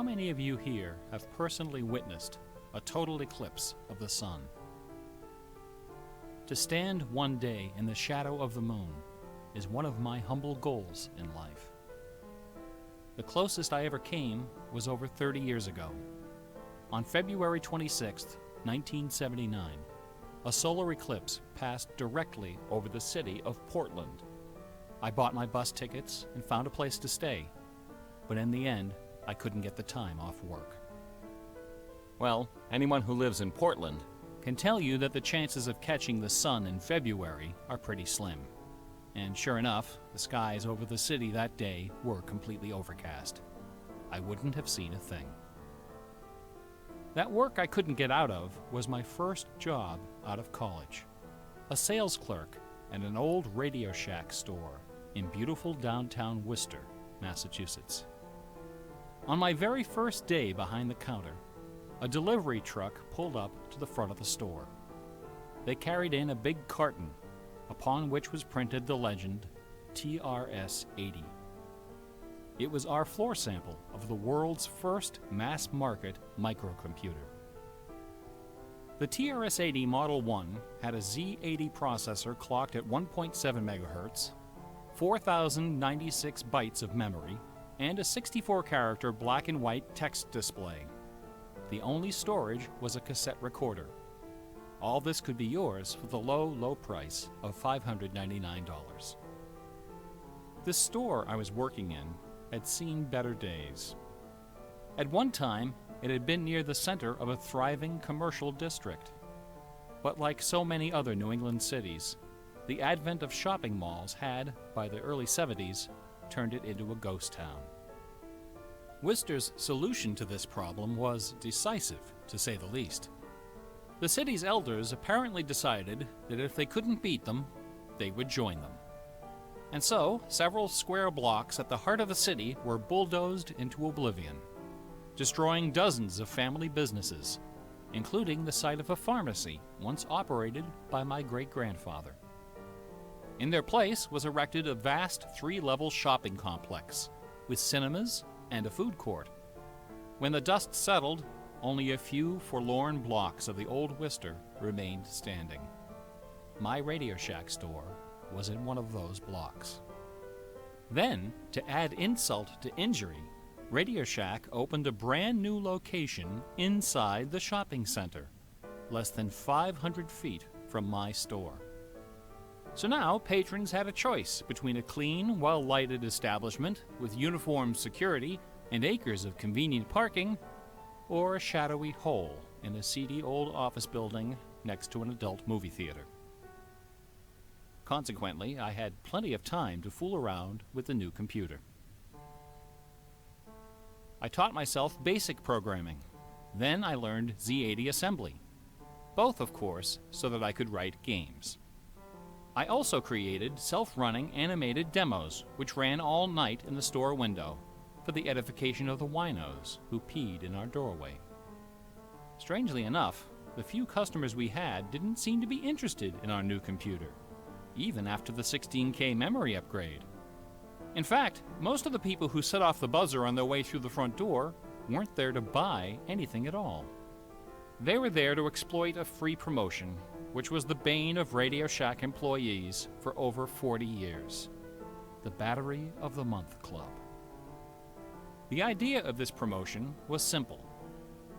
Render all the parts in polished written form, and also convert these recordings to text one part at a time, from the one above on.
many of you here have personally witnessed a total eclipse of the sun? To stand one day in the shadow of the moon is one of my humble goals in life. The closest I ever came was over 30 years ago. On February 26, 1979, a solar eclipse passed directly over the city of Portland. I bought my bus tickets and found a place to stay, but in the end, I couldn't get the time off work. Well, anyone who lives in Portland can tell you that the chances of catching the sun in February are pretty slim. And sure enough, the skies over the city that day were completely overcast. I wouldn't have seen a thing. That work I couldn't get out of was my first job out of college. A sales clerk at an old Radio Shack store in beautiful downtown Worcester, Massachusetts. On my very first day behind the counter, a delivery truck pulled up to the front of the store. They carried in a big carton, upon which was printed the legend TRS-80. It was our floor sample of the world's first mass-market microcomputer. The TRS-80 Model 1 had a Z80 processor clocked at 1.7 MHz, 4,096 bytes of memory, and a 64-character black and white text display. The only storage was a cassette recorder. All this could be yours for the low price of $599. The store I was working in had seen better days. At one time, it had been near the center of a thriving commercial district. But like so many other New England cities, the advent of shopping malls had, by the early 70s, turned it into a ghost town. Worcester's solution to this problem was decisive, to say the least. The city's elders apparently decided that if they couldn't beat them, they would join them. And so, several square blocks at the heart of the city were bulldozed into oblivion, destroying dozens of family businesses, including the site of a pharmacy once operated by my great-grandfather. In their place was erected a vast 3-level shopping complex with cinemas and a food court. When the dust settled, only a few forlorn blocks of the old Worcester remained standing. My Radio Shack store was in one of those blocks. Then, to add insult to injury, Radio Shack opened a brand new location inside the shopping center, less than 500 feet from my store. So now patrons had a choice between a clean, well-lighted establishment with uniformed security and acres of convenient parking, or a shadowy hole in a seedy old office building next to an adult movie theater. Consequently, I had plenty of time to fool around with the new computer. I taught myself basic programming. Then I learned Z80 assembly. Both, of course, so that I could write games. I also created self-running animated demos, which ran all night in the store window for the edification of the winos who peed in our doorway. Strangely enough, the few customers we had didn't seem to be interested in our new computer, even after the 16K memory upgrade. In fact, most of the people who set off the buzzer on their way through the front door weren't there to buy anything at all. They were there to exploit a free promotion, which was the bane of Radio Shack employees for over 40 years, the Battery of the Month Club. The idea of this promotion was simple.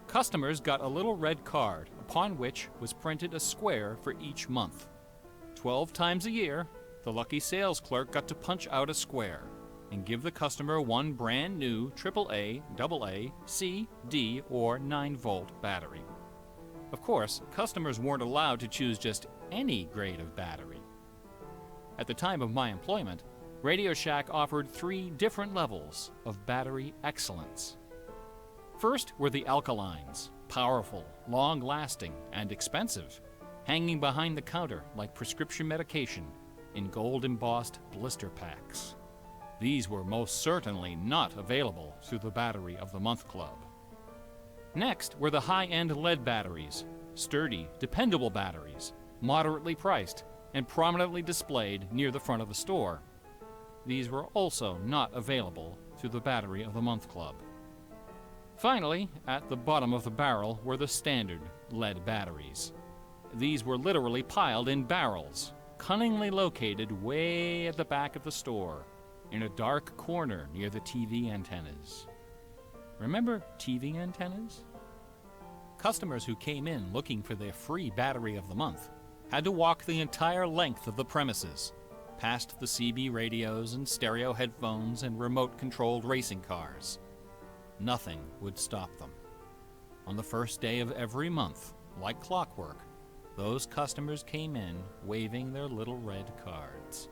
Customers got a little red card upon which was printed a square for each month. 12 times a year, the lucky sales clerk got to punch out a square and give the customer one brand new AAA, AA, C, D, or 9-volt battery. Of course, customers weren't allowed to choose just any grade of battery. At the time of my employment, Radio Shack offered 3 different levels of battery excellence. First were the alkalines, powerful, long-lasting, and expensive, hanging behind the counter like prescription medication in gold-embossed blister packs. These were most certainly not available through the Battery of the Month Club. Next were the high-end lead batteries, sturdy, dependable batteries, moderately priced, and prominently displayed near the front of the store. These were also not available through the Battery of the Month Club. Finally, at the bottom of the barrel were the standard lead batteries. These were literally piled in barrels, cunningly located way at the back of the store, in a dark corner near the TV antennas. Remember TV antennas? Customers who came in looking for their free battery of the month had to walk the entire length of the premises, past the CB radios and stereo headphones and remote-controlled racing cars. Nothing would stop them. On the first day of every month, like clockwork, those customers came in waving their little red cards.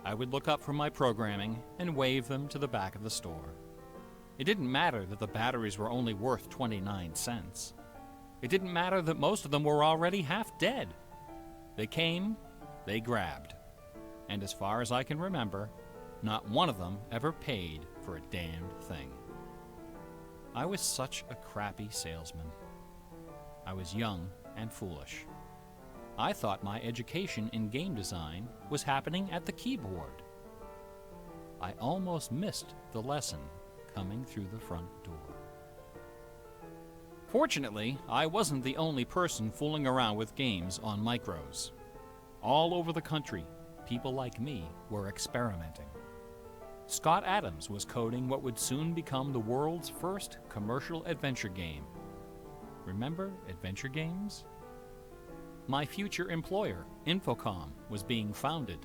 I would look up from my programming and wave them to the back of the store. It didn't matter that the batteries were only worth 29 cents. It didn't matter that most of them were already half dead. They came, they grabbed. And as far as I can remember, not one of them ever paid for a damned thing. I was such a crappy salesman. I was young and foolish. I thought my education in game design was happening at the keyboard. I almost missed the lesson coming through the front door. Fortunately, I wasn't the only person fooling around with games on micros. All over the country, people like me were experimenting. Scott Adams was coding what would soon become the world's first commercial adventure game. Remember adventure games? My future employer, Infocom, was being founded,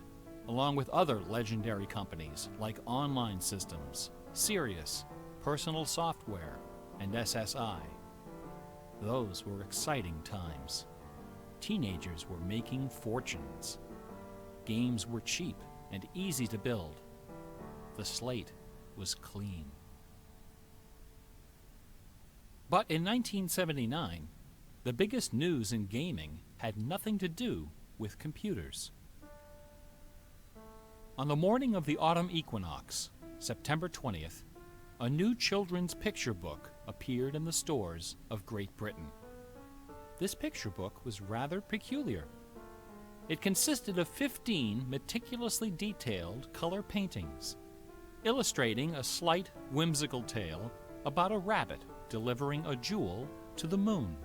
along with other legendary companies like Online Systems, Sirius, Personal Software, and SSI. Those were exciting times. Teenagers were making fortunes. Games were cheap and easy to build. The slate was clean. But in 1979, the biggest news in gaming had nothing to do with computers. On the morning of the autumn equinox, September 20th, a new children's picture book appeared in the stores of Great Britain. This picture book was rather peculiar. It consisted of 15 meticulously detailed color paintings, illustrating a slight, whimsical tale about a rabbit delivering a jewel to the moon.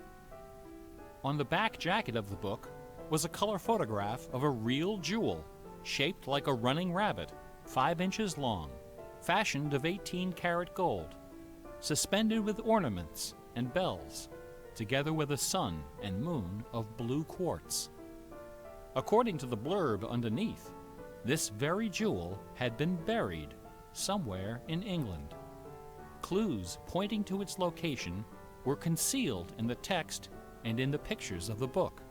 On the back jacket of the book was a color photograph of a real jewel, shaped like a running rabbit, 5 inches long, fashioned of 18-karat gold, suspended with ornaments and bells, together with a sun and moon of blue quartz. According to the blurb underneath, this very jewel had been buried somewhere in England. Clues pointing to its location were concealed in the text and in the pictures of the book.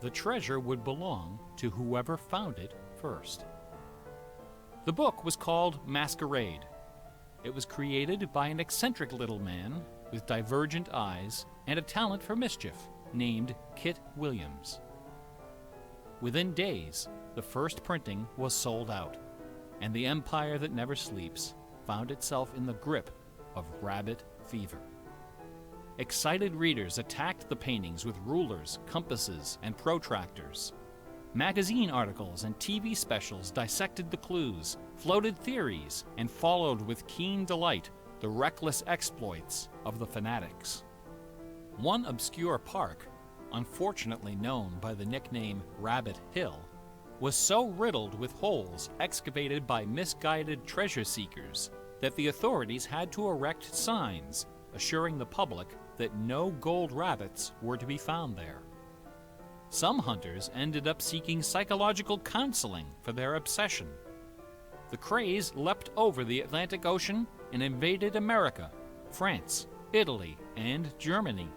The treasure would belong to whoever found it first. The book was called Masquerade. It was created by an eccentric little man with divergent eyes and a talent for mischief named Kit Williams. Within days, the first printing was sold out, and the empire that never sleeps found itself in the grip of rabbit fever. Excited readers attacked the paintings with rulers, compasses, and protractors. Magazine articles and TV specials dissected the clues, floated theories, and followed with keen delight the reckless exploits of the fanatics. One obscure park, unfortunately known by the nickname Rabbit Hill, was so riddled with holes excavated by misguided treasure seekers that the authorities had to erect signs assuring the public that no gold rabbits were to be found there. Some hunters ended up seeking psychological counseling for their obsession. The craze leapt over the Atlantic Ocean and invaded America, France, Italy, and Germany.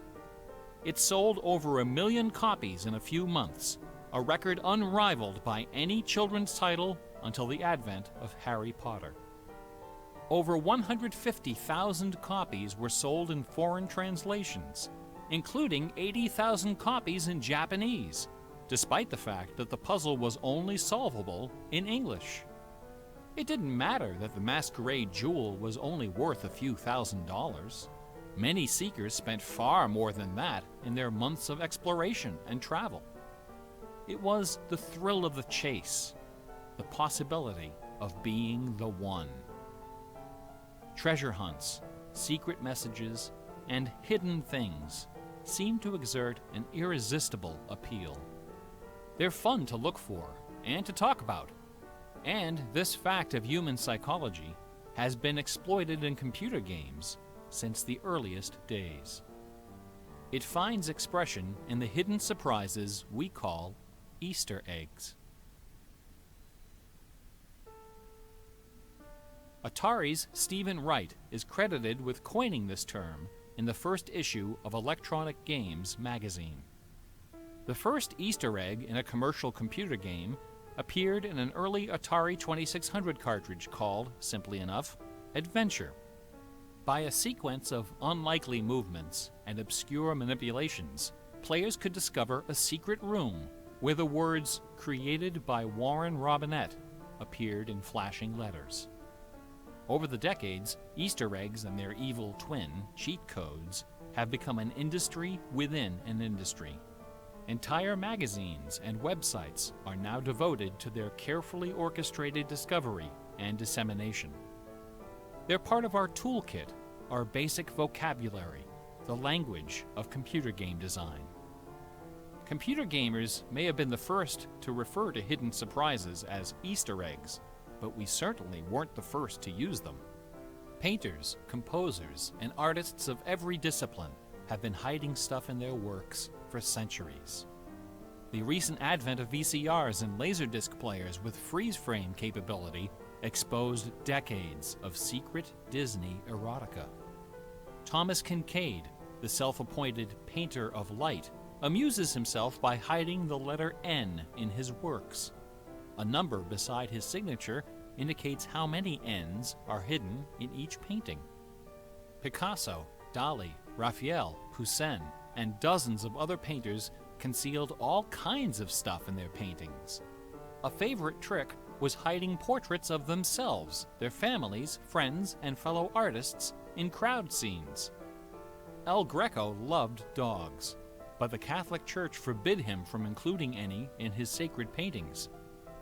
It sold over 1 million copies in a few months, a record unrivaled by any children's title until the advent of Harry Potter. Over 150,000 copies were sold in foreign translations, including 80,000 copies in Japanese, despite the fact that the puzzle was only solvable in English. It didn't matter that the Masquerade jewel was only worth a few $1,000s. Many seekers spent far more than that in their months of exploration and travel. It was the thrill of the chase, the possibility of being the one. Treasure hunts, secret messages, and hidden things seem to exert an irresistible appeal. They're fun to look for and to talk about, and this fact of human psychology has been exploited in computer games since the earliest days. It finds expression in the hidden surprises we call Easter eggs. Atari's Stephen Wright is credited with coining this term in the first issue of Electronic Games magazine. The first Easter egg in a commercial computer game appeared in an early Atari 2600 cartridge called, simply enough, Adventure. By a sequence of unlikely movements and obscure manipulations, players could discover a secret room where the words "Created by Warren Robinette" appeared in flashing letters. Over the decades, Easter eggs and their evil twin, cheat codes, have become an industry within an industry. Entire magazines and websites are now devoted to their carefully orchestrated discovery and dissemination. They're part of our toolkit, our basic vocabulary, the language of computer game design. Computer gamers may have been the first to refer to hidden surprises as Easter eggs, but we certainly weren't the first to use them. Painters, composers, and artists of every discipline have been hiding stuff in their works for centuries. The recent advent of VCRs and Laserdisc players with freeze-frame capability exposed decades of secret Disney erotica. Thomas Kincaid, the self-appointed painter of light, amuses himself by hiding the letter N in his works. A number beside his signature indicates how many N's are hidden in each painting. Picasso, Dali, Raphael, Poussin, and dozens of other painters concealed all kinds of stuff in their paintings. A favorite trick was hiding portraits of themselves, their families, friends, and fellow artists in crowd scenes. El Greco loved dogs, but the Catholic Church forbid him from including any in his sacred paintings.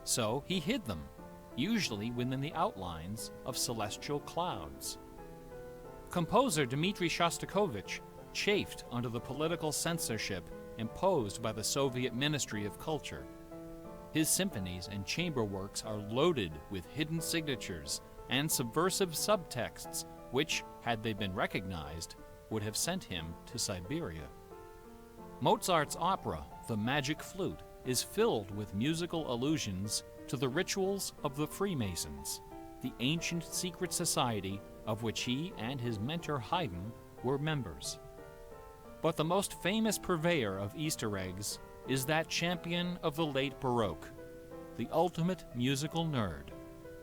So he hid them, usually within the outlines of celestial clouds. Composer Dmitri Shostakovich chafed under the political censorship imposed by the Soviet Ministry of Culture. His symphonies and chamber works are loaded with hidden signatures and subversive subtexts which, had they been recognized, would have sent him to Siberia. Mozart's opera, The Magic Flute, is filled with musical allusions to the rituals of the Freemasons, the ancient secret society of which he and his mentor Haydn were members. But the most famous purveyor of Easter eggs is that champion of the late Baroque, the ultimate musical nerd,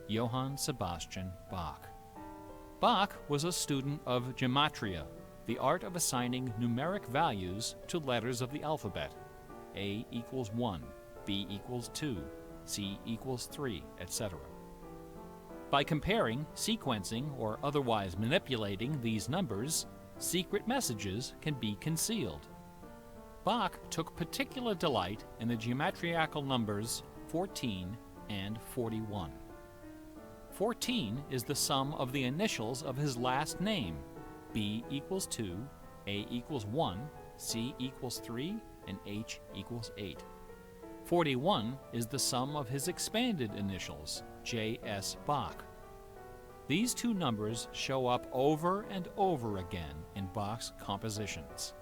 Johann Sebastian Bach. Bach was a student of gematria, the art of assigning numeric values to letters of the alphabet. A equals 1, B equals 2, C equals 3, etc. By comparing, sequencing, or otherwise manipulating these numbers, secret messages can be concealed. Bach took particular delight in the geometrical numbers 14 and 41. 14 is the sum of the initials of his last name, B equals 2, A equals 1, C equals 3, and H equals 8. 41 is the sum of his expanded initials, J.S. Bach. These two numbers show up over and over again in Bach's compositions.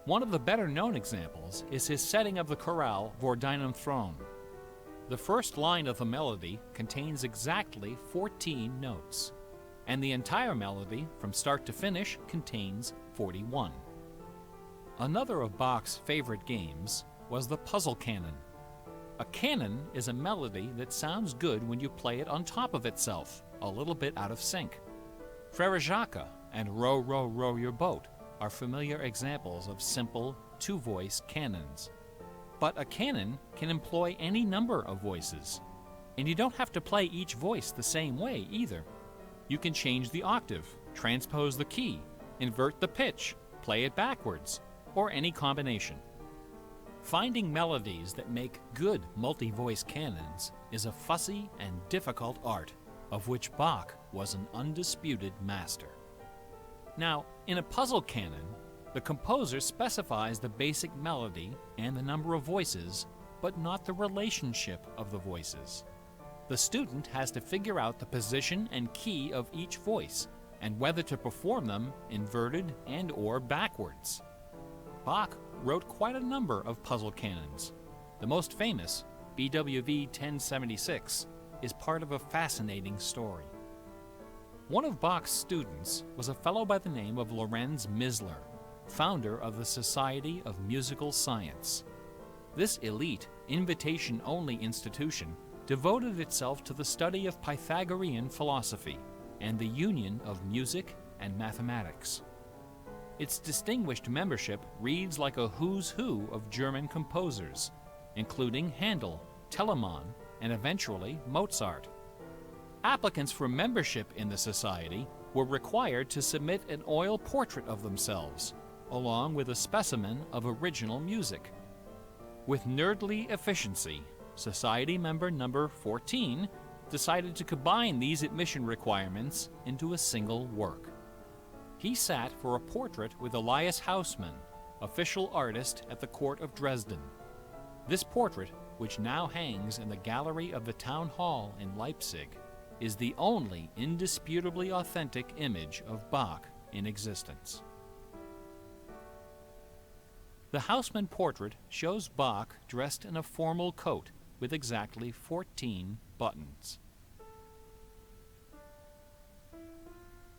One of the better-known examples is his setting of the chorale Vor deinem Thron. The first line of the melody contains exactly 14 notes, and the entire melody, from start to finish, contains 41. Another of Bach's favorite games was the puzzle canon. A canon is a melody that sounds good when you play it on top of itself, a little bit out of sync. Frere Jacques and Row, Row, Row Your Boat are familiar examples of simple, two-voice canons. But a canon can employ any number of voices. And you don't have to play each voice the same way either. You can change the octave, transpose the key, invert the pitch, play it backwards, or any combination. Finding melodies that make good multi-voice canons is a fussy and difficult art, of which Bach was an undisputed master. Now, in a puzzle canon, the composer specifies the basic melody and the number of voices, but not the relationship of the voices. The student has to figure out the position and key of each voice, and whether to perform them inverted and/or backwards. Bach wrote quite a number of puzzle canons. The most famous, BWV 1076, is part of a fascinating story. One of Bach's students was a fellow by the name of Lorenz Misler, founder of the Society of Musical Science. This elite, invitation-only institution devoted itself to the study of Pythagorean philosophy and the union of music and mathematics. Its distinguished membership reads like a who's who of German composers, including Handel, Telemann, and eventually Mozart. Applicants for membership in the society were required to submit an oil portrait of themselves, along with a specimen of original music. With nerdly efficiency, Society member number 14 decided to combine these admission requirements into a single work. He sat for a portrait with Elias Hausmann, official artist at the court of Dresden. This portrait, which now hangs in the gallery of the town hall in Leipzig, is the only indisputably authentic image of Bach in existence. The Hausmann portrait shows Bach dressed in a formal coat with exactly 14 buttons.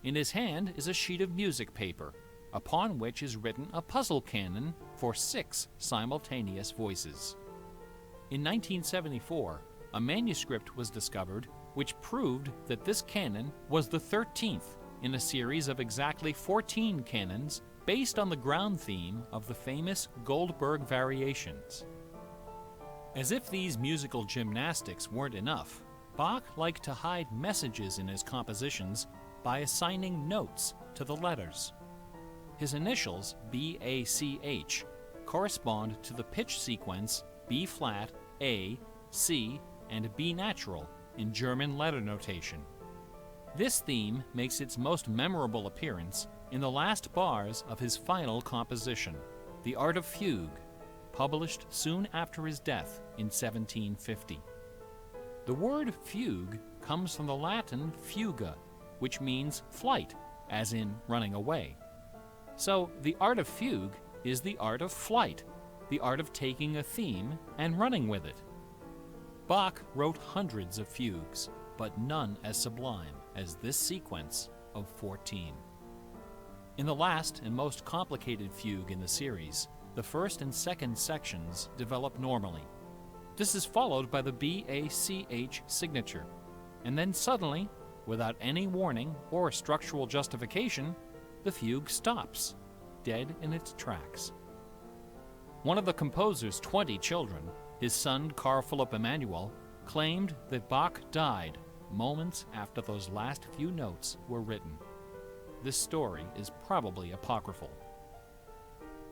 In his hand is a sheet of music paper, upon which is written a puzzle canon for 6 simultaneous voices. In 1974, a manuscript was discovered which proved that this canon was the 13th in a series of exactly 14 canons based on the ground theme of the famous Goldberg variations. As if these musical gymnastics weren't enough, Bach liked to hide messages in his compositions by assigning notes to the letters. His initials, B-A-C-H, correspond to the pitch sequence B-flat, A, C, and B natural in German letter notation. This theme makes its most memorable appearance in the last bars of his final composition, The Art of Fugue, published soon after his death in 1750. The word fugue comes from the Latin fuga, which means flight, as in running away. So the art of fugue is the art of flight, the art of taking a theme and running with it. Bach wrote hundreds of fugues, but none as sublime as this sequence of 14. In the last and most complicated fugue in the series, the first and second sections develop normally. This is followed by the B-A-C-H signature, and then suddenly, without any warning or structural justification, the fugue stops, dead in its tracks. One of the composer's 20 children, his son Carl Philipp Emanuel, claimed that Bach died moments after those last few notes were written. This story is probably apocryphal.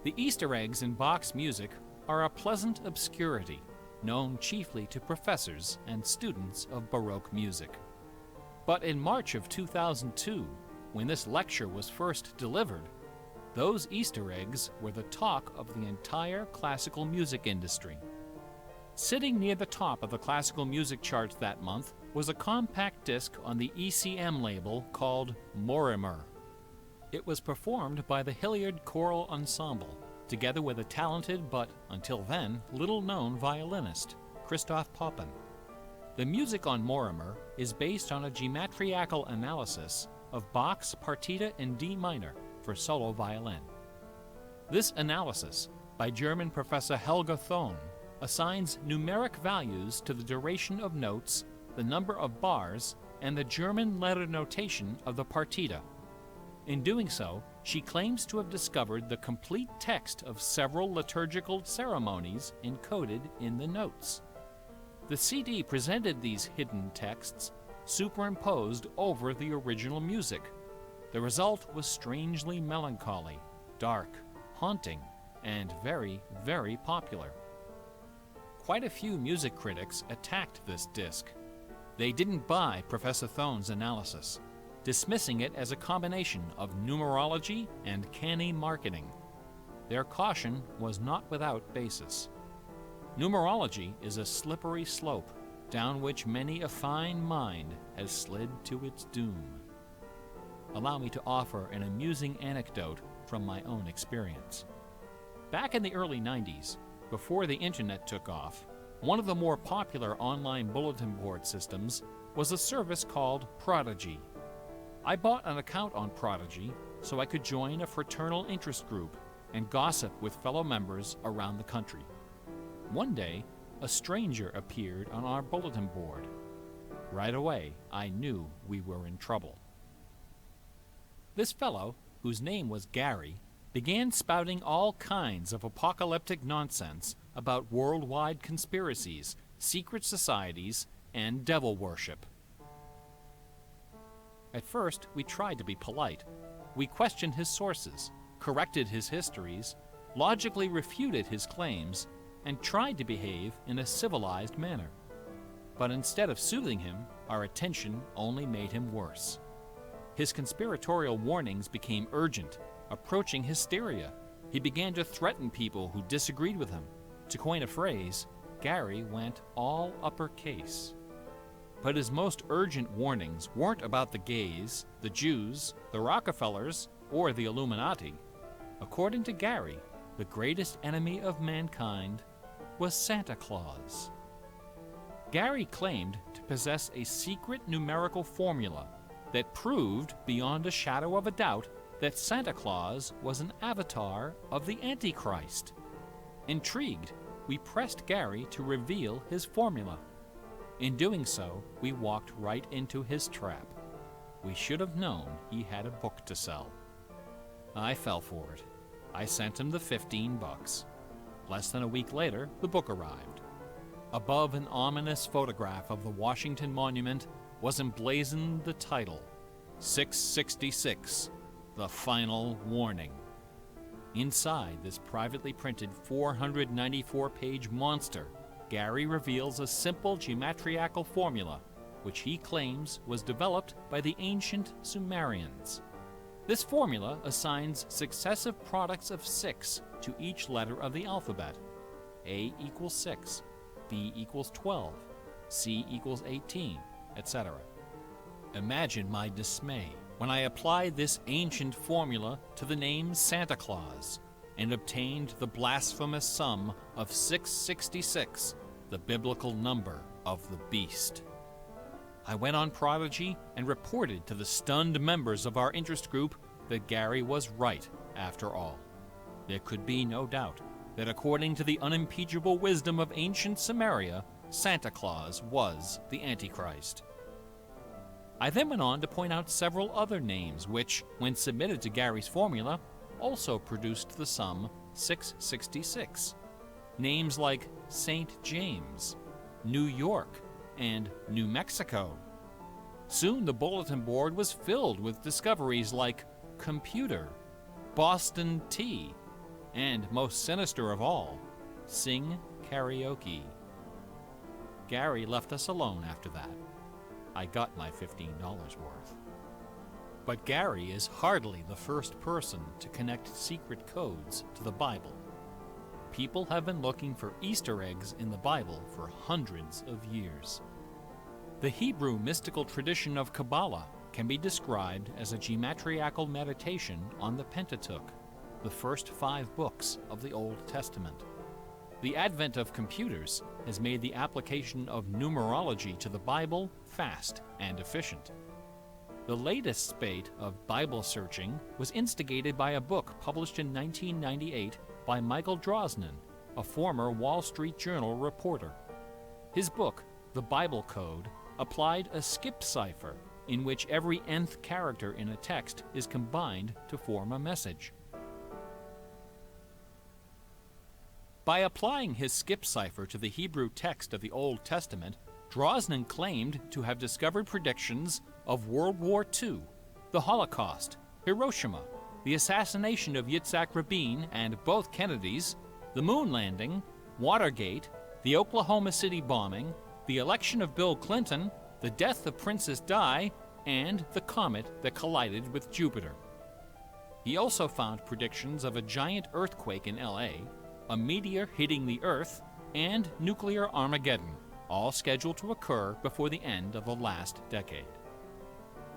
The Easter eggs in Bach's music are a pleasant obscurity, known chiefly to professors and students of Baroque music. But in March of 2002, when this lecture was first delivered, those Easter eggs were the talk of the entire classical music industry. Sitting near the top of the classical music charts that month was a compact disc on the ECM label called Morimer. It was performed by the Hilliard Choral Ensemble, together with a talented but, until then, little-known violinist, Christoph Poppen. The music on Morimer is based on a geometrical analysis of Bach's Partita in D minor for solo violin. This analysis, by German professor Helga Thon, assigns numeric values to the duration of notes, the number of bars, and the German letter notation of the partita. In doing so, she claims to have discovered the complete text of several liturgical ceremonies encoded in the notes. The CD presented these hidden texts superimposed over the original music. The result was strangely melancholy, dark, haunting, and very, very popular. Quite a few music critics attacked this disc. They didn't buy Professor Thon's analysis. dismissing it as a combination of numerology and canny marketing. Their caution was not without basis. Numerology is a slippery slope down which many a fine mind has slid to its doom. Allow me to offer an amusing anecdote from my own experience. Back in the early 90s, before the internet took off, one of the more popular online bulletin board systems was a service called Prodigy. I bought an account on Prodigy so I could join a fraternal interest group and gossip with fellow members around the country. One day, a stranger appeared on our bulletin board. Right away, I knew we were in trouble. This fellow, whose name was Gary, began spouting all kinds of apocalyptic nonsense about worldwide conspiracies, secret societies, and devil worship. At first, we tried to be polite. We questioned his sources, corrected his histories, logically refuted his claims, and tried to behave in a civilized manner. But instead of soothing him, our attention only made him worse. His conspiratorial warnings became urgent, approaching hysteria. He began to threaten people who disagreed with him. To coin a phrase, Gary went all uppercase. But his most urgent warnings weren't about the gays, the Jews, the Rockefellers, or the Illuminati. According to Gary, the greatest enemy of mankind was Santa Claus. Gary claimed to possess a secret numerical formula that proved beyond a shadow of a doubt that Santa Claus was an avatar of the Antichrist. Intrigued, we pressed Gary to reveal his formula. In doing so, we walked right into his trap. We should have known he had a book to sell. I fell for it. I sent him the $15. Less than a week later, the book arrived. Above an ominous photograph of the Washington Monument was emblazoned the title, 666, The Final Warning. Inside this privately printed 494-page monster, Gary reveals a simple geometrical formula, which he claims was developed by the ancient Sumerians. This formula assigns successive products of 6 to each letter of the alphabet. A equals 6, B equals 12, C equals 18, etc. Imagine my dismay when I applied this ancient formula to the name Santa Claus and obtained the blasphemous sum of 666, the biblical number of the beast. I went on Prodigy and reported to the stunned members of our interest group that Gary was right after all. There could be no doubt that according to the unimpeachable wisdom of ancient Samaria, Santa Claus was the Antichrist. I then went on to point out several other names which, when submitted to Gary's formula, also produced the sum 666. Names like St. James, New York, and New Mexico. Soon the bulletin board was filled with discoveries like computer, Boston tea, and most sinister of all, sing karaoke. Gary left us alone after that. I got my $15 worth. But Gary is hardly the first person to connect secret codes to the Bible. People have been looking for Easter eggs in the Bible for hundreds of years. The Hebrew mystical tradition of Kabbalah can be described as a geometrical meditation on the Pentateuch, the first 5 books of the Old Testament. The advent of computers has made the application of numerology to the Bible fast and efficient. The latest spate of Bible searching was instigated by a book published in 1998 by Michael Drosnin, a former Wall Street Journal reporter. His book, The Bible Code, applied a skip cipher in which every nth character in a text is combined to form a message. By applying his skip cipher to the Hebrew text of the Old Testament, Drosnin claimed to have discovered predictions of World War II, the Holocaust, Hiroshima, the assassination of Yitzhak Rabin and both Kennedys, the moon landing, Watergate, the Oklahoma City bombing, the election of Bill Clinton, the death of Princess Di, and the comet that collided with Jupiter. He also found predictions of a giant earthquake in LA, a meteor hitting the Earth, and nuclear Armageddon, all scheduled to occur before the end of the last decade.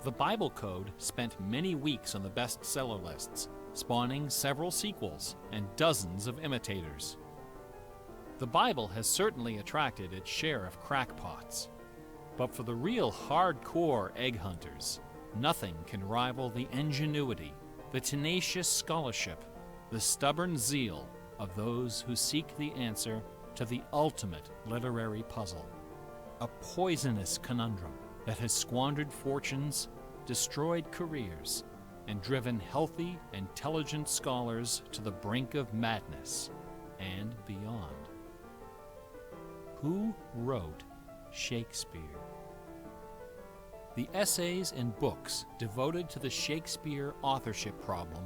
The Bible Code spent many weeks on the bestseller lists, spawning several sequels and dozens of imitators. The Bible has certainly attracted its share of crackpots, but for the real hardcore egg hunters, nothing can rival the ingenuity, the tenacious scholarship, the stubborn zeal of those who seek the answer to the ultimate literary puzzle, a poisonous conundrum that has squandered fortunes, destroyed careers, and driven healthy, intelligent scholars to the brink of madness and beyond. Who wrote Shakespeare? The essays and books devoted to the Shakespeare authorship problem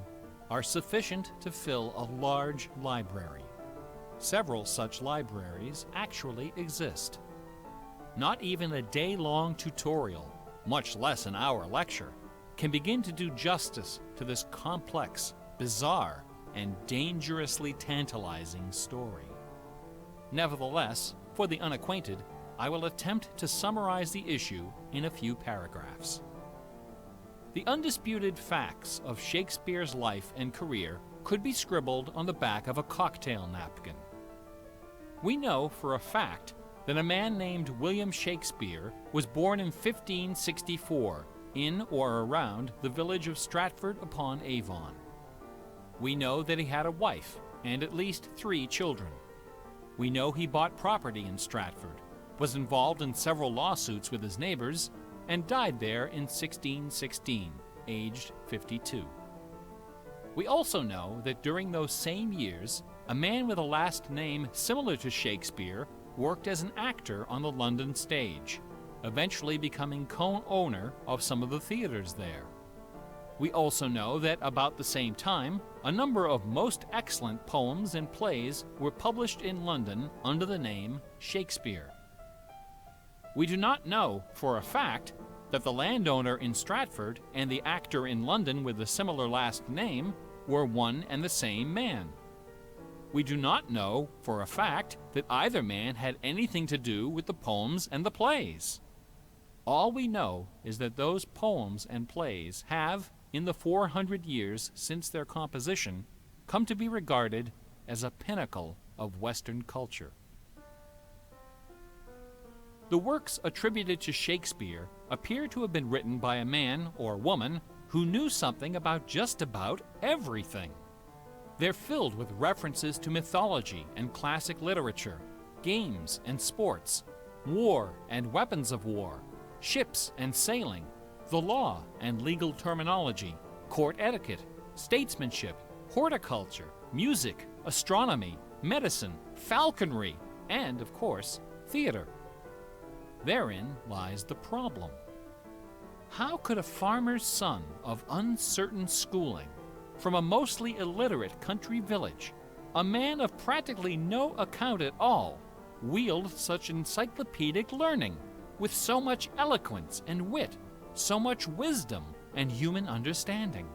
are sufficient to fill a large library. Several such libraries actually exist. Not even a day-long tutorial, much less an hour lecture, can begin to do justice to this complex, bizarre, and dangerously tantalizing story. Nevertheless, for the unacquainted, I will attempt to summarize the issue in a few paragraphs. The undisputed facts of Shakespeare's life and career could be scribbled on the back of a cocktail napkin. We know for a fact that a man named William Shakespeare was born in 1564 in or around the village of Stratford-upon-Avon. We know that he had a wife and at least 3 children. We know he bought property in Stratford, was involved in several lawsuits with his neighbors, and died there in 1616, aged 52. We also know that during those same years, a man with a last name similar to Shakespeare worked as an actor on the London stage, eventually becoming co-owner of some of the theaters there. We also know that about the same time, a number of most excellent poems and plays were published in London under the name Shakespeare. We do not know for a fact that the landowner in Stratford and the actor in London with a similar last name were one and the same man. We do not know for a fact that either man had anything to do with the poems and the plays. All we know is that those poems and plays have, in the 400 years since their composition, come to be regarded as a pinnacle of Western culture. The works attributed to Shakespeare appear to have been written by a man or woman who knew something about just about everything. They're filled with references to mythology and classic literature, games and sports, war and weapons of war, ships and sailing, the law and legal terminology, court etiquette, statesmanship, horticulture, music, astronomy, medicine, falconry, and, of course, theater. Therein lies the problem. How could a farmer's son of uncertain schooling, from a mostly illiterate country village, a man of practically no account at all, wield such encyclopedic learning, with so much eloquence and wit, so much wisdom and human understanding?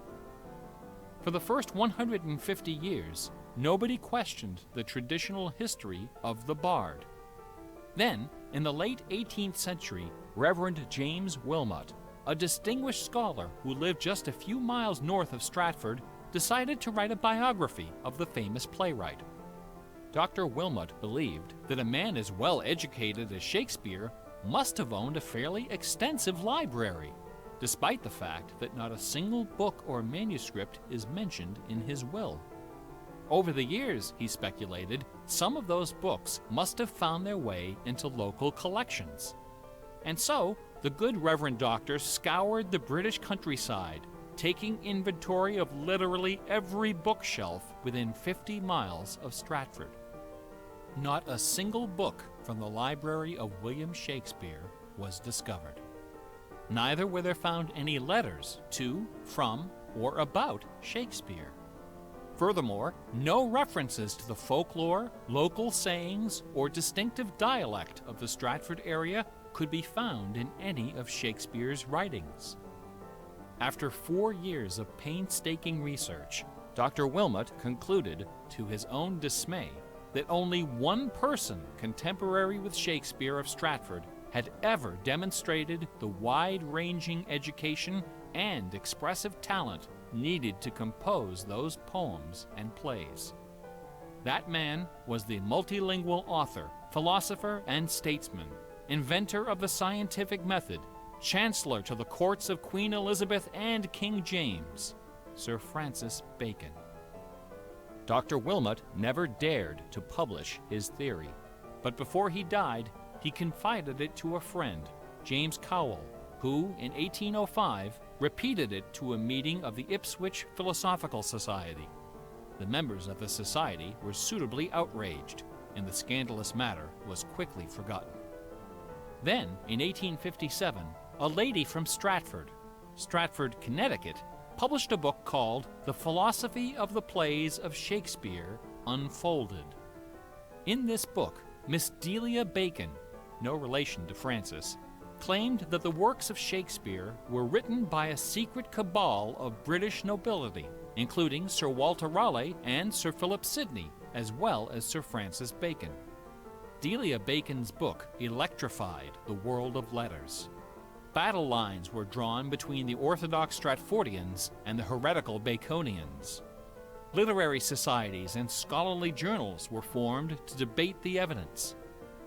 For the first 150 years, nobody questioned the traditional history of the bard. Then, in the late 18th century, Reverend James Wilmot, a distinguished scholar who lived just a few miles north of Stratford, decided to write a biography of the famous playwright. Dr. Wilmot believed that a man as well educated as Shakespeare must have owned a fairly extensive library, despite the fact that not a single book or manuscript is mentioned in his will. Over the years, he speculated, some of those books must have found their way into local collections. And so, the good Reverend Doctor scoured the British countryside, taking inventory of literally every bookshelf within 50 miles of Stratford. Not a single book from the library of William Shakespeare was discovered. Neither were there found any letters to, from, or about Shakespeare. Furthermore, no references to the folklore, local sayings, or distinctive dialect of the Stratford area could be found in any of Shakespeare's writings. After 4 years of painstaking research, Dr. Wilmot concluded, to his own dismay, that only one person contemporary with Shakespeare of Stratford had ever demonstrated the wide-ranging education and expressive talent needed to compose those poems and plays. That man was the multilingual author, philosopher, and statesman, inventor of the scientific method, chancellor to the courts of Queen Elizabeth and King James, Sir Francis Bacon. Dr. Wilmot never dared to publish his theory, but before he died, he confided it to a friend, James Cowell, who, in 1805, repeated it to a meeting of the Ipswich Philosophical Society. The members of the society were suitably outraged, and the scandalous matter was quickly forgotten. Then, in 1857, a lady from Stratford, Connecticut, published a book called The Philosophy of the Plays of Shakespeare Unfolded. In this book, Miss Delia Bacon, no relation to Francis, claimed that the works of Shakespeare were written by a secret cabal of British nobility, including Sir Walter Raleigh and Sir Philip Sidney, as well as Sir Francis Bacon. Delia Bacon's book electrified the world of letters. Battle lines were drawn between the orthodox Stratfordians and the heretical Baconians. Literary societies and scholarly journals were formed to debate the evidence.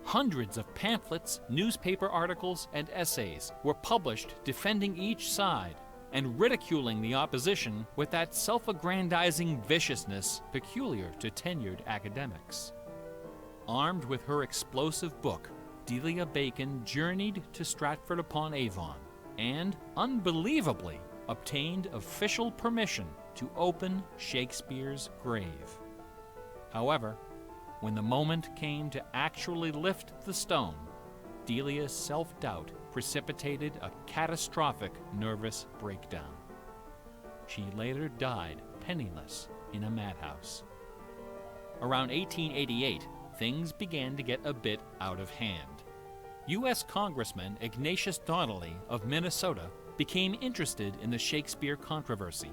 Hundreds of pamphlets, newspaper articles, and essays were published defending each side and ridiculing the opposition with that self-aggrandizing viciousness peculiar to tenured academics. Armed with her explosive book, Delia Bacon journeyed to Stratford-upon-Avon and, unbelievably, obtained official permission to open Shakespeare's grave. However, when the moment came to actually lift the stone, Delia's self-doubt precipitated a catastrophic nervous breakdown. She later died penniless in a madhouse. Around 1888, things began to get a bit out of hand. U.S. Congressman Ignatius Donnelly of Minnesota became interested in the Shakespeare controversy.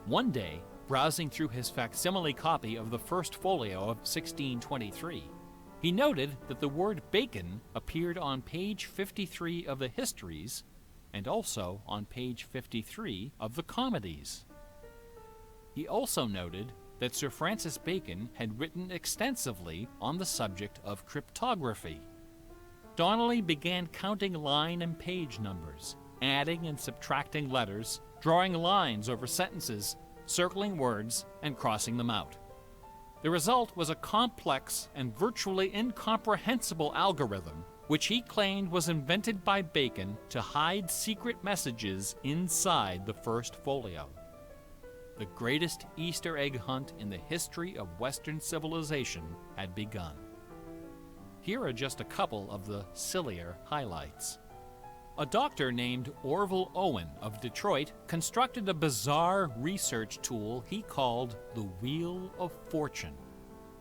One day, browsing through his facsimile copy of the First Folio of 1623, he noted that the word bacon appeared on page 53 of the Histories and also on page 53 of the Comedies. He also noted that Sir Francis Bacon had written extensively on the subject of cryptography. Donnelly began counting line and page numbers, adding and subtracting letters, drawing lines over sentences, circling words, and crossing them out. The result was a complex and virtually incomprehensible algorithm, which he claimed was invented by Bacon to hide secret messages inside the First Folio. The greatest Easter egg hunt in the history of Western civilization had begun. Here are just a couple of the sillier highlights. A doctor named Orville Owen of Detroit constructed a bizarre research tool he called the Wheel of Fortune.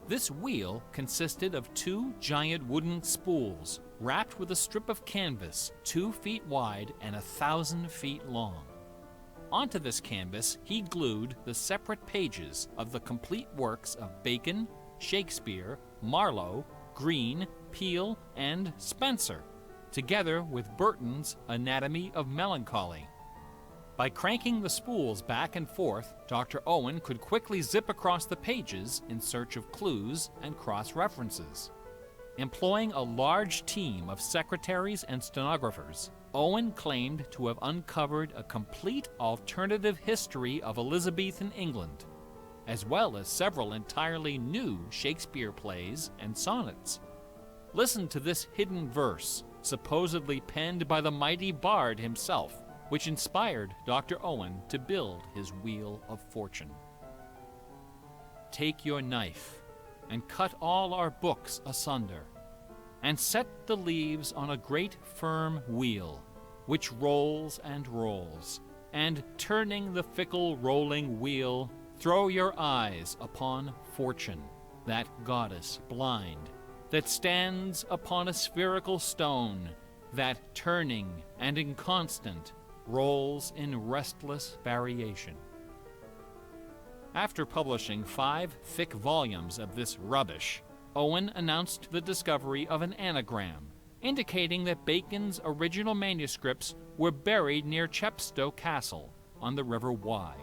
This wheel consisted of 2 giant wooden spools wrapped with a strip of canvas 2 feet wide and 1,000 feet long. Onto this canvas, he glued the separate pages of the complete works of Bacon, Shakespeare, Marlowe, Greene, Peele, and Spenser, together with Burton's Anatomy of Melancholy. By cranking the spools back and forth, Dr. Owen could quickly zip across the pages in search of clues and cross-references. Employing a large team of secretaries and stenographers, Owen claimed to have uncovered a complete alternative history of Elizabethan England, as well as several entirely new Shakespeare plays and sonnets. Listen to this hidden verse, supposedly penned by the mighty bard himself, which inspired Dr. Owen to build his Wheel of Fortune. Take your knife, and cut all our books asunder, and set the leaves on a great firm wheel, which rolls and rolls, and turning the fickle rolling wheel, throw your eyes upon Fortune, that goddess blind, that stands upon a spherical stone, that turning and inconstant rolls in restless variation. After publishing 5 thick volumes of this rubbish, Owen announced the discovery of an anagram, indicating that Bacon's original manuscripts were buried near Chepstow Castle on the River Wye.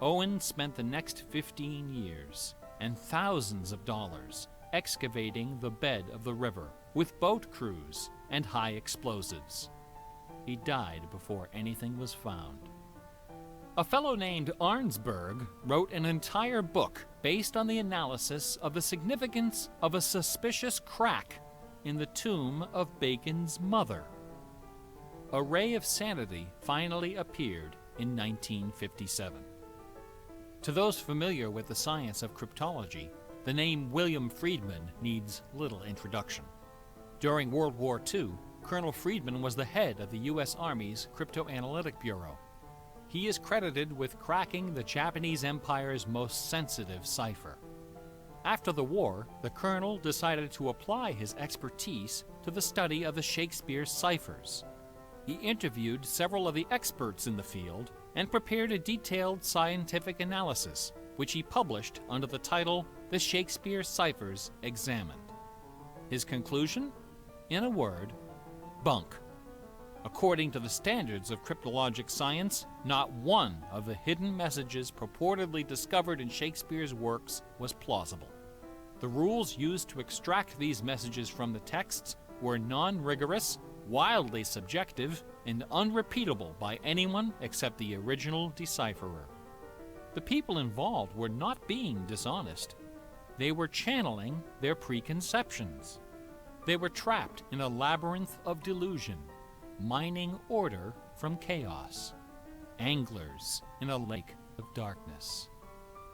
Owen spent the next 15 years and thousands of dollars excavating the bed of the river with boat crews and high explosives. He died before anything was found. A fellow named Arnsberg wrote an entire book based on the analysis of the significance of a suspicious crack in the tomb of Bacon's mother. A Ray of Sanity finally appeared in 1957. To those familiar with the science of cryptology, the name William Friedman needs little introduction. During World War II, Colonel Friedman was the head of the U.S. Army's Cryptoanalytic Bureau. He is credited with cracking the Japanese Empire's most sensitive cipher. After the war, the colonel decided to apply his expertise to the study of the Shakespeare ciphers. He interviewed several of the experts in the field and prepared a detailed scientific analysis, which he published under the title The Shakespeare Ciphers Examined. His conclusion? In a word, bunk. According to the standards of cryptologic science, not one of the hidden messages purportedly discovered in Shakespeare's works was plausible. The rules used to extract these messages from the texts were non-rigorous, wildly subjective, and unrepeatable by anyone except the original decipherer. The people involved were not being dishonest. They were channeling their preconceptions. They were trapped in a labyrinth of delusion, mining order from chaos. Anglers in a lake of darkness.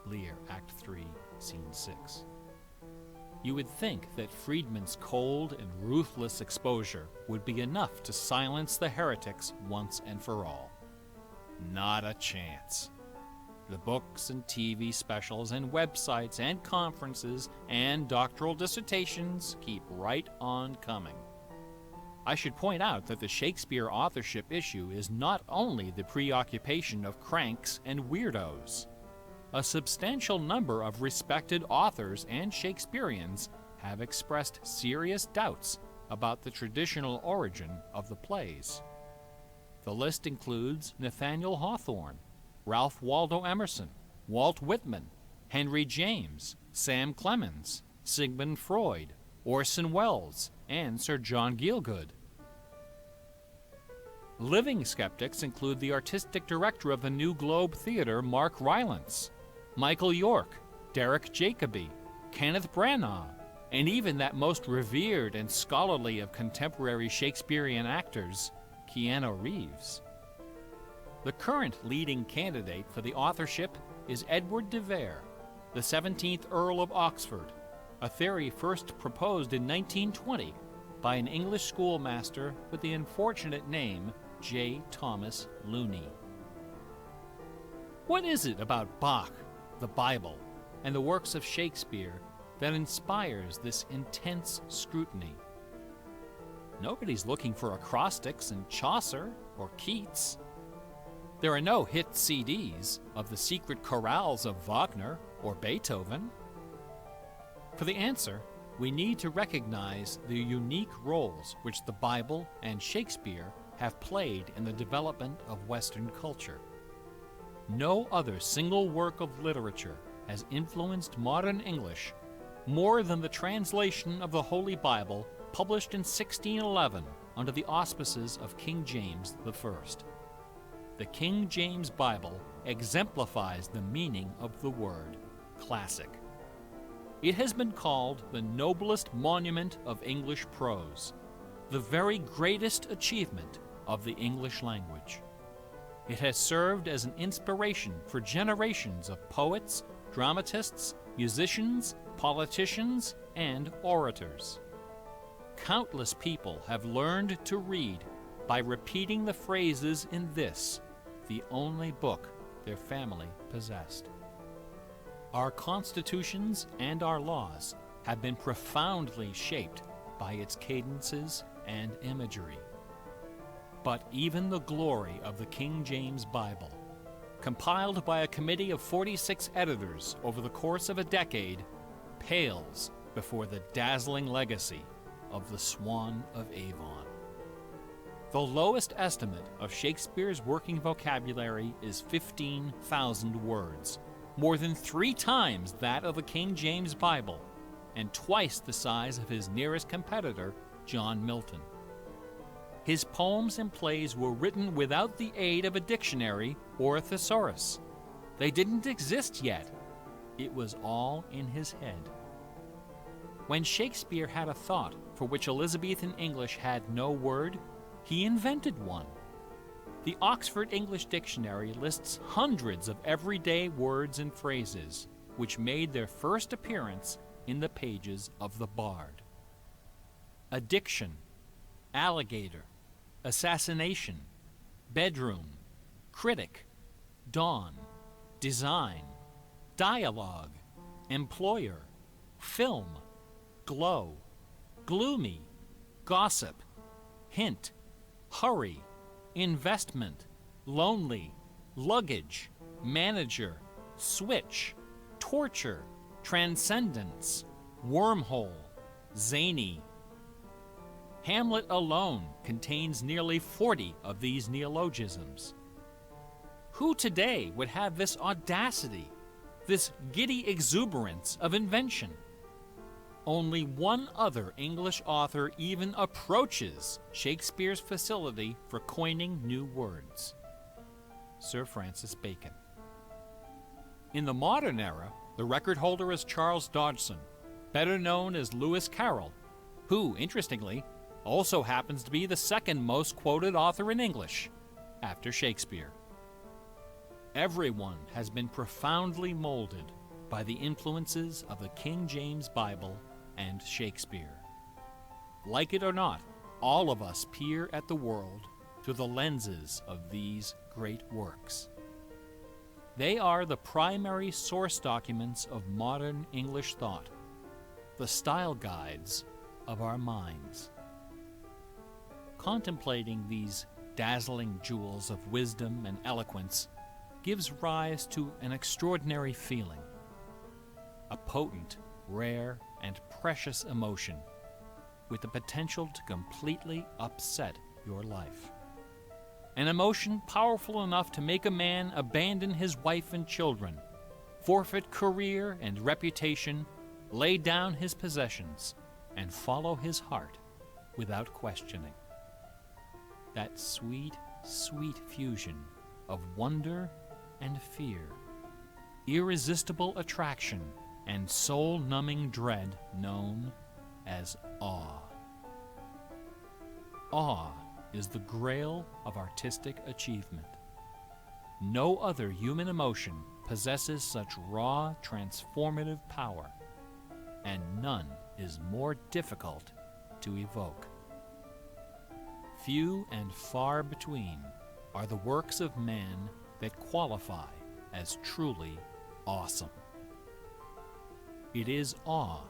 Lear, Act 3, Scene 6. You would think that Friedman's cold and ruthless exposure would be enough to silence the heretics once and for all. Not a chance. The books and TV specials and websites and conferences and doctoral dissertations keep right on coming. I should point out that the Shakespeare authorship issue is not only the preoccupation of cranks and weirdos. A substantial number of respected authors and Shakespeareans have expressed serious doubts about the traditional origin of the plays. The list includes Nathaniel Hawthorne, Ralph Waldo Emerson, Walt Whitman, Henry James, Sam Clemens, Sigmund Freud, Orson Welles, and Sir John Gielgud. Living skeptics include the artistic director of the New Globe Theatre, Mark Rylance, Michael York, Derek Jacobi, Kenneth Branagh, and even that most revered and scholarly of contemporary Shakespearean actors, Keanu Reeves. The current leading candidate for the authorship is Edward de Vere, the 17th Earl of Oxford, a theory first proposed in 1920 by an English schoolmaster with the unfortunate name J. Thomas Looney. What is it about Bach, the Bible, and the works of Shakespeare that inspires this intense scrutiny? Nobody's looking for acrostics in Chaucer or Keats. There are no hit CDs of the secret chorales of Wagner or Beethoven. For the answer, we need to recognize the unique roles which the Bible and Shakespeare have played in the development of Western culture. No other single work of literature has influenced modern English more than the translation of the Holy Bible published in 1611 under the auspices of King James I. The King James Bible exemplifies the meaning of the word classic. It has been called the noblest monument of English prose, the very greatest achievement of the English language. It has served as an inspiration for generations of poets, dramatists, musicians, politicians, and orators. Countless people have learned to read by repeating the phrases in this, the only book their family possessed. Our constitutions and our laws have been profoundly shaped by its cadences and imagery. But even the glory of the King James Bible, compiled by a committee of 46 editors over the course of a decade, pales before the dazzling legacy of the Swan of Avon. The lowest estimate of Shakespeare's working vocabulary is 15,000 words, more than 3 times that of the King James Bible, and twice the size of his nearest competitor, John Milton. His poems and plays were written without the aid of a dictionary or a thesaurus. They didn't exist yet. It was all in his head. When Shakespeare had a thought for which Elizabethan English had no word, he invented one. The Oxford English Dictionary lists hundreds of everyday words and phrases which made their first appearance in the pages of the Bard. Addiction, alligator, assassination, bedroom, critic, dawn, design, dialogue, employer, film, glow, gloomy, gossip, hint, hurry, investment, lonely, luggage, manager, switch, torture, transcendence, wormhole, zany. Hamlet alone contains nearly 40 of these neologisms. Who today would have this audacity, this giddy exuberance of invention? Only one other English author even approaches Shakespeare's facility for coining new words: Sir Francis Bacon. In the modern era, the record holder is Charles Dodgson, better known as Lewis Carroll, who, interestingly, also happens to be the second most quoted author in English, after Shakespeare. Everyone has been profoundly molded by the influences of the King James Bible and Shakespeare. Like it or not, all of us peer at the world through the lenses of these great works. They are the primary source documents of modern English thought, the style guides of our minds. Contemplating these dazzling jewels of wisdom and eloquence gives rise to an extraordinary feeling, a potent, rare, and precious emotion with the potential to completely upset your life. An emotion powerful enough to make a man abandon his wife and children, forfeit career and reputation, lay down his possessions, and follow his heart without questioning. That sweet, sweet fusion of wonder and fear, irresistible attraction, and soul-numbing dread known as awe. Awe is the grail of artistic achievement. No other human emotion possesses such raw, transformative power, and none is more difficult to evoke. Few and far between are the works of man that qualify as truly awesome. It is awe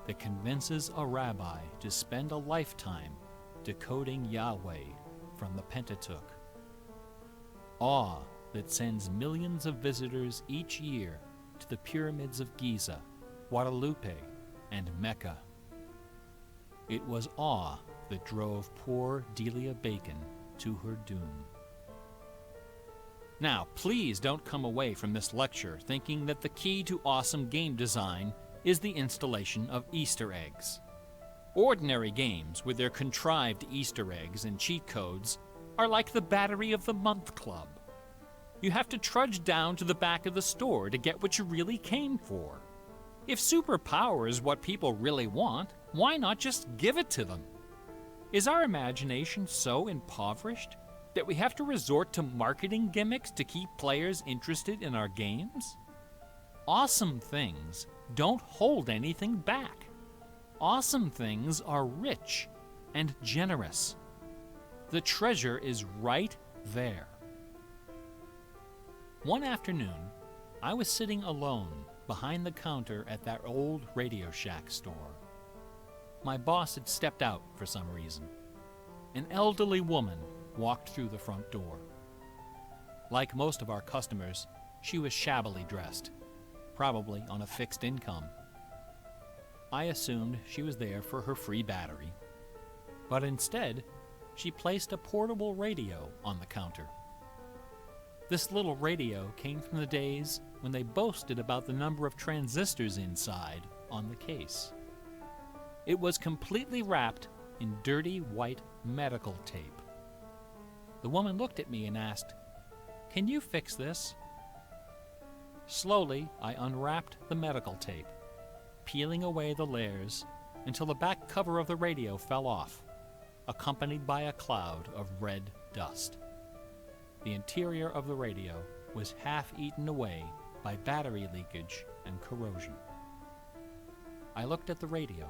that convinces a rabbi to spend a lifetime decoding Yahweh from the Pentateuch. Awe that sends millions of visitors each year to the pyramids of Giza, Guadalupe, and Mecca. It was awe that drove poor Delia Bacon to her doom. Now, please don't come away from this lecture thinking that the key to awesome game design is the installation of Easter eggs. Ordinary games with their contrived Easter eggs and cheat codes are like the Battery of the Month Club. You have to trudge down to the back of the store to get what you really came for. If superpower is what people really want, why not just give it to them? Is our imagination so impoverished that we have to resort to marketing gimmicks to keep players interested in our games? Awesome things don't hold anything back. Awesome things are rich and generous. The treasure is right there. One afternoon, I was sitting alone behind the counter at that old Radio Shack store. My boss had stepped out for some reason. An elderly woman walked through the front door. Like most of our customers, she was shabbily dressed, probably on a fixed income. I assumed she was there for her free battery, but instead, she placed a portable radio on the counter. This little radio came from the days when they boasted about the number of transistors inside on the case. It was completely wrapped in dirty white medical tape. The woman looked at me and asked, "Can you fix this?" Slowly, I unwrapped the medical tape, peeling away the layers until the back cover of the radio fell off, accompanied by a cloud of red dust. The interior of the radio was half eaten away by battery leakage and corrosion. I looked at the radio.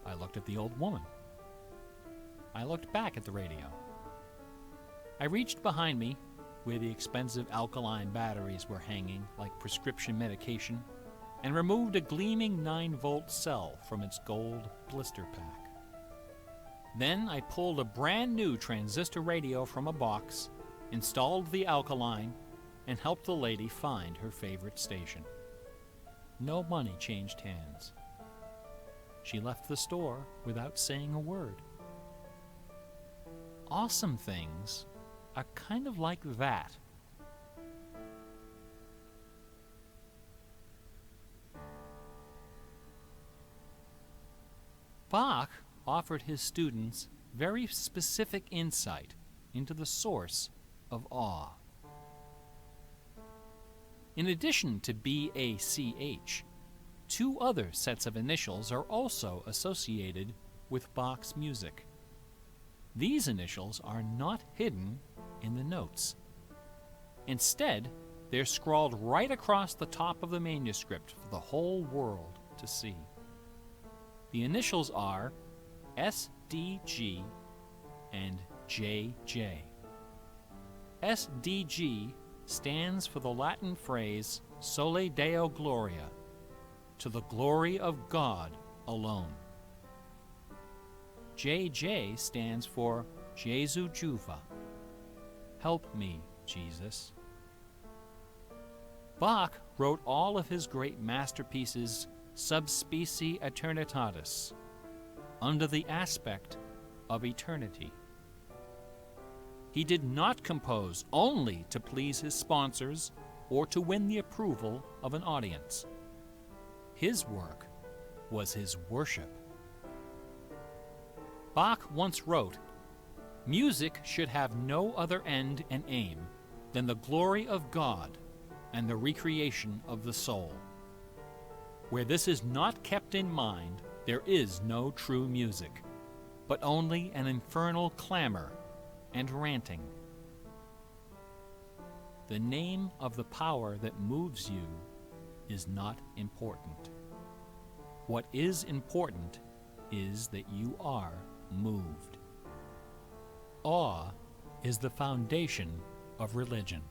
I looked at the old woman. I looked back at the radio. I reached behind me, where the expensive alkaline batteries were hanging like prescription medication, and removed a gleaming 9-volt cell from its gold blister pack. Then I pulled a brand new transistor radio from a box, installed the alkaline, and helped the lady find her favorite station. No money changed hands. She left the store without saying a word. Awesome things are kind of like that. Bach offered his students very specific insight into the source of awe. In addition to BACH, 2 other sets of initials are also associated with Bach's music. These initials are not hidden in the notes. Instead, they're scrawled right across the top of the manuscript for the whole world to see. The initials are SDG and JJ. SDG stands for the Latin phrase Sole Deo Gloria, to the glory of God alone. JJ stands for Jesu Juva, help me, Jesus. Bach wrote all of his great masterpieces sub specie aeternitatis, under the aspect of eternity. He did not compose only to please his sponsors or to win the approval of an audience. His work was his worship. Bach once wrote, "Music should have no other end and aim than the glory of God and the recreation of the soul. Where this is not kept in mind, there is no true music, but only an infernal clamor and ranting." The name of the power that moves you is not important. What is important is that you are moved. Awe is the foundation of religion.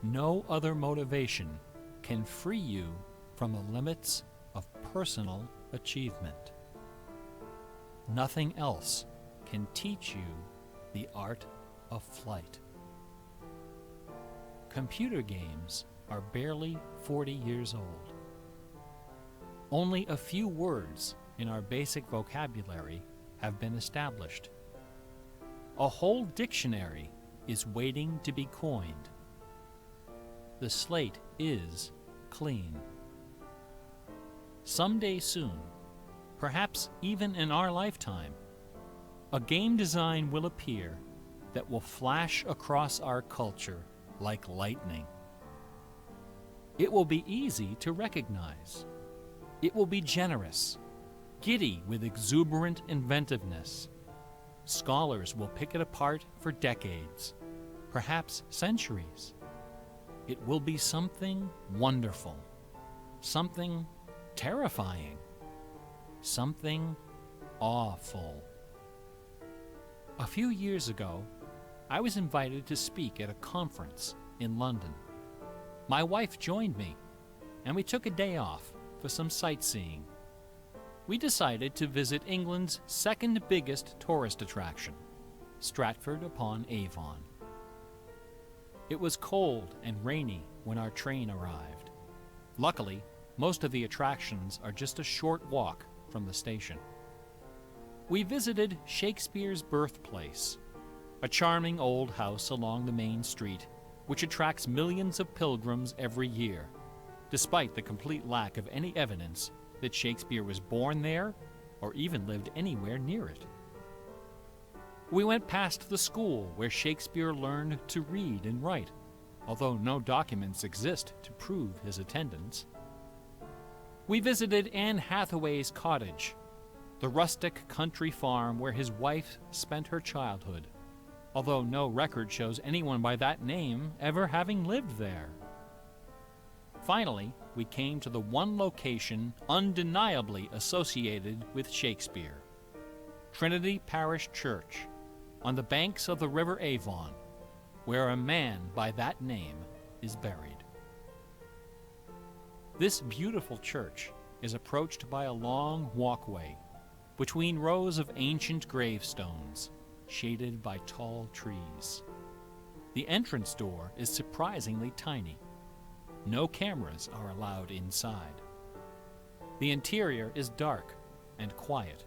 No other motivation can free you from the limits of personal achievement. Nothing else can teach you the art of flight. Computer games are barely 40 years old. Only a few words in our basic vocabulary have been established. A whole dictionary is waiting to be coined. The slate is clean. Someday soon, perhaps even in our lifetime, a game design will appear that will flash across our culture like lightning. It will be easy to recognize. It will be generous, giddy with exuberant inventiveness. Scholars will pick it apart for decades, perhaps centuries. It will be something wonderful, something terrifying, something awful. A few years ago, I was invited to speak at a conference in London. My wife joined me, and we took a day off for some sightseeing. we decided to visit England's second biggest tourist attraction, Stratford-upon-Avon. It was cold and rainy when our train arrived. Luckily, most of the attractions are just a short walk from the station. We visited Shakespeare's birthplace, a charming old house along the main street, which attracts millions of pilgrims every year, despite the complete lack of any evidence that Shakespeare was born there or even lived anywhere near it. We went past the school where Shakespeare learned to read and write, although no documents exist to prove his attendance. We visited Anne Hathaway's cottage, the rustic country farm where his wife spent her childhood, although no record shows anyone by that name ever having lived there. Finally, we came to the one location undeniably associated with Shakespeare, Trinity Parish Church, on the banks of the River Avon, where a man by that name is buried. This beautiful church is approached by a long walkway between rows of ancient gravestones, shaded by tall trees. The entrance door is surprisingly tiny. No cameras are allowed inside. The interior is dark and quiet.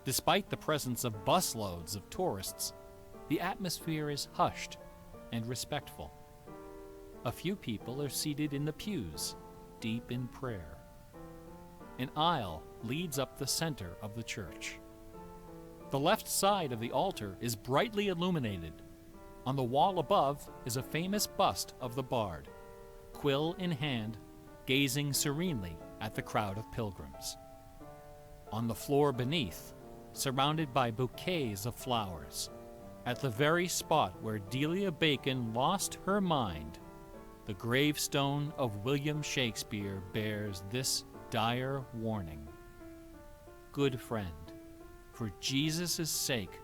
Despite the presence of busloads of tourists, the atmosphere is hushed and respectful. A few people are seated in the pews, deep in prayer. An aisle leads up the center of the church. The left side of the altar is brightly illuminated. On the wall above is a famous bust of the bard, quill in hand, gazing serenely at the crowd of pilgrims. On the floor beneath, surrounded by bouquets of flowers, at the very spot where Delia Bacon lost her mind, the gravestone of William Shakespeare bears this dire warning. Good friend, for Jesus' sake,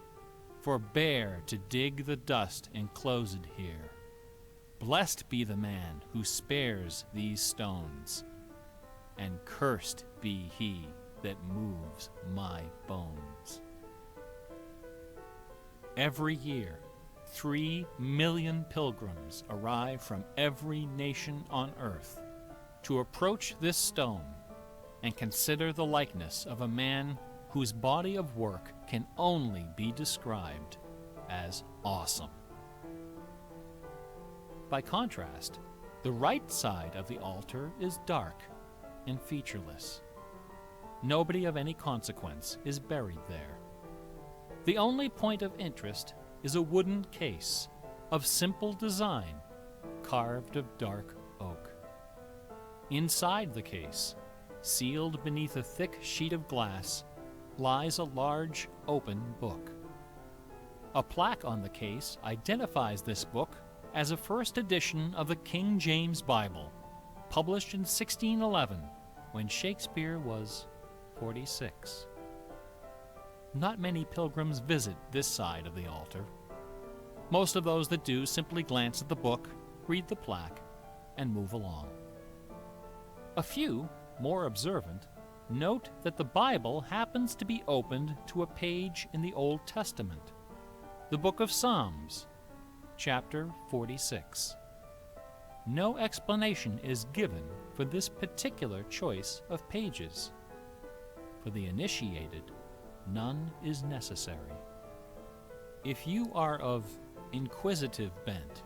forbear to dig the dust enclosed here. Blessed be the man who spares these stones, and cursed be he that moves my bones. Every year, 3 million pilgrims arrive from every nation on earth to approach this stone and consider the likeness of a man whose body of work can only be described as awesome. By contrast, the right side of the altar is dark and featureless. Nobody of any consequence is buried there. The only point of interest is a wooden case of simple design, carved of dark oak. Inside the case, sealed beneath a thick sheet of glass, lies a large open book. A plaque on the case identifies this book as a first edition of the King James Bible, published in 1611, when Shakespeare was 46. Not many pilgrims visit this side of the altar. Most of those that do simply glance at the book, read the plaque, and move along. A few, more observant, note that the Bible happens to be opened to a page in the Old Testament, the book of Psalms, chapter 46. No explanation is given for this particular choice of pages. For the initiated, none is necessary. If you are of inquisitive bent,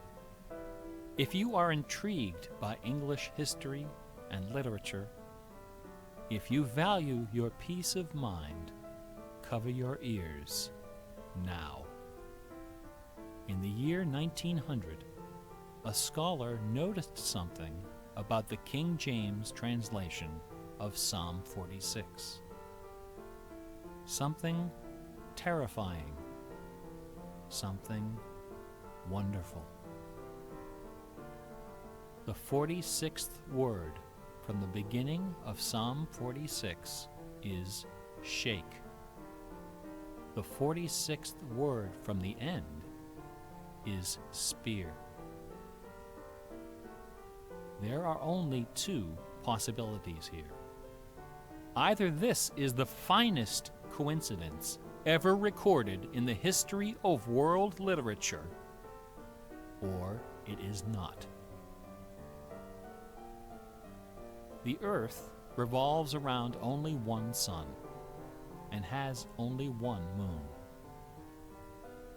if you are intrigued by English history and literature, if you value your peace of mind, cover your ears now. In the year 1900, a scholar noticed something about the King James translation of Psalm 46. Something terrifying, something wonderful. The 46th word from the beginning of Psalm 46 is shake. The 46th word from the end is spear. There are only 2 possibilities here. Either this is the finest coincidence ever recorded in the history of world literature, or it is not. The Earth revolves around only one sun and has only one moon.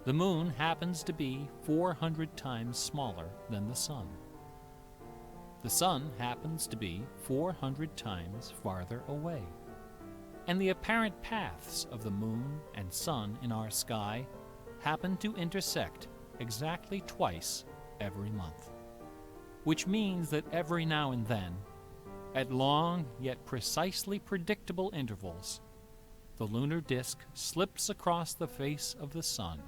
The moon happens to be 400 times smaller than the sun. The sun happens to be 400 times farther away. And the apparent paths of the moon and sun in our sky happen to intersect exactly twice every month. Which means that every now and then, at long yet precisely predictable intervals, the lunar disk slips across the face of the sun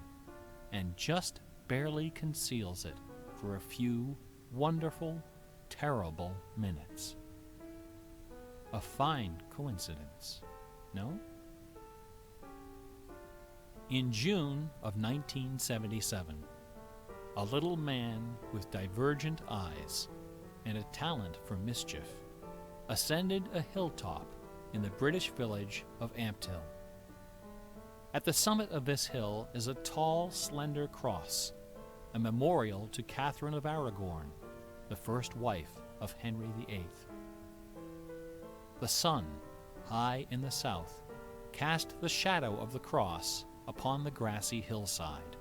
and just barely conceals it for a few wonderful, terrible minutes. A fine coincidence, no? In June of 1977, a little man with divergent eyes and a talent for mischief ascended a hilltop in the British village of Ampthill. At the summit of this hill is a tall, slender cross, a memorial to Catherine of Aragon, the first wife of Henry VIII. The sun, high in the south, cast the shadow of the cross upon the grassy hillside.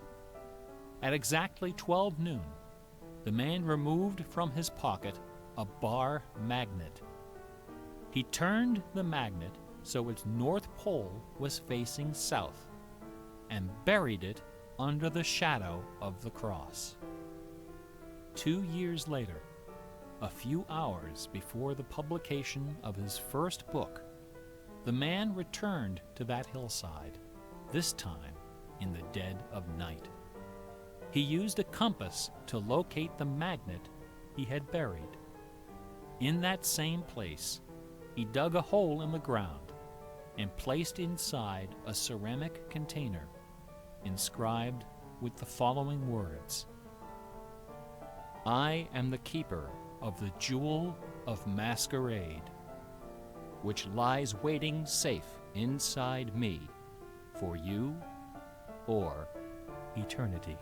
At exactly 12 noon, the man removed from his pocket a bar magnet. He turned the magnet so its north pole was facing south and buried it under the shadow of the cross. 2 years later, a few hours before the publication of his first book, the man returned to that hillside, this time in the dead of night. He used a compass to locate the magnet he had buried. In that same place, he dug a hole in the ground and placed inside a ceramic container inscribed with the following words: "I am the keeper of the jewel of Masquerade, which lies waiting safe inside me for you or eternity."